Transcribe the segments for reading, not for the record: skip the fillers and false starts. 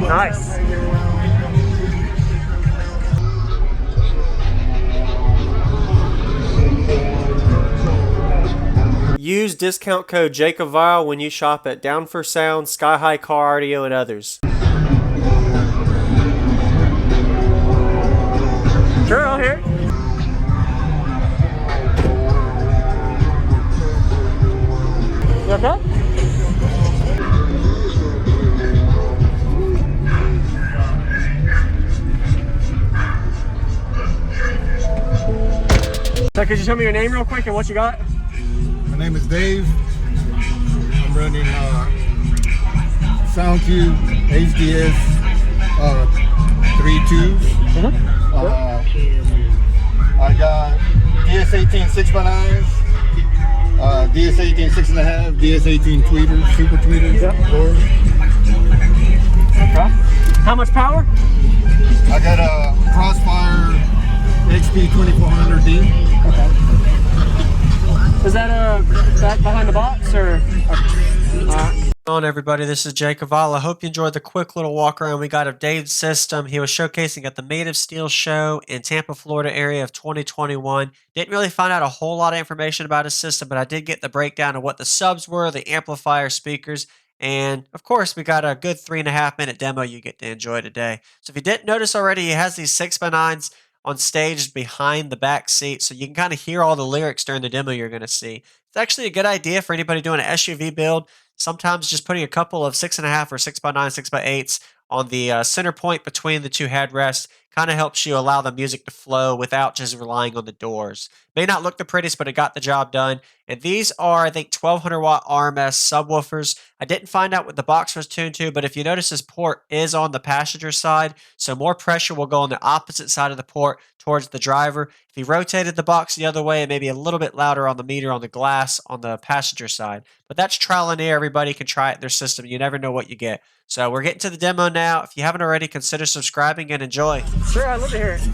Nice. Use discount code JACOBVILE when you shop at Down for Sound, Sky High Car Audio, and others. Sure, I'll hear it. You okay? So could you tell me your name real quick and what you got? My name is Dave. I'm running SoundCube HDS 3.2. I got DS18 6x9s, DS18 6.5, DS18 tweeters, super tweeters. Yep. Okay. How much power? I got a Crossfire XP 2400D. Okay. Is that back behind the box or? On everybody, this is Jacob Vile. I hope you enjoyed the quick little walk around we got of Dave's system. He was showcasing at the Made of Steel show in Tampa, Florida area of 2021. Didn't really find out a whole lot of information about his system, but I did get the breakdown of what the subs were, the amplifier, speakers, and of course we got a good 3.5 minute demo you get to enjoy today. So if you didn't notice already, he has these 6x9s on stage behind the back seat, so you can kind of hear all the lyrics during the demo you're going to see. It's actually a good idea for anybody doing an SUV build. Sometimes just putting a couple of 6.5 or 6x9, 6x8s on the center point between the two headrests kind of helps you allow the music to flow without just relying on the doors. May not look the prettiest, but it got the job done. And these are, I think, 1200 watt RMS subwoofers. I didn't find out what the box was tuned to, but if you notice, this port is on the passenger side, so more pressure will go on the opposite side of the port towards the driver. If you rotated the box the other way, it may be a little bit louder on the meter on the glass on the passenger side. But that's trial and error. Everybody can try it in their system. You never know what you get. So we're getting to the demo now. If you haven't already, consider subscribing and enjoy. Sure, I'd love to hear it.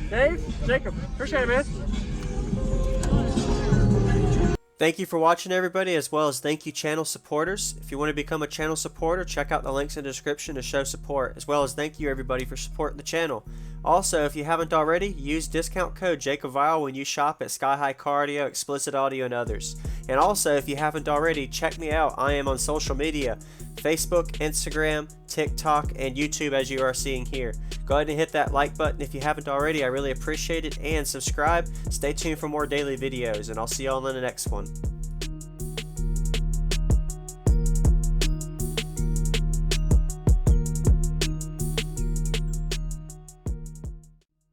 Dave, Jacob, appreciate it, man. Thank you for watching, everybody, as well as thank you channel supporters. If you want to become a channel supporter, check out the links in the description to show support, as well as thank you everybody for supporting the channel. Also, if you haven't already, use discount code JakeOfVile when you shop at Sky High Cardio, Explicit Audio, and others. And also, if you haven't already, check me out. I am on social media, Facebook, Instagram, TikTok, and YouTube, as you are seeing here. Go ahead and hit that like button if you haven't already. I really appreciate it. And subscribe. Stay tuned for more daily videos, and I'll see y'all in the next one.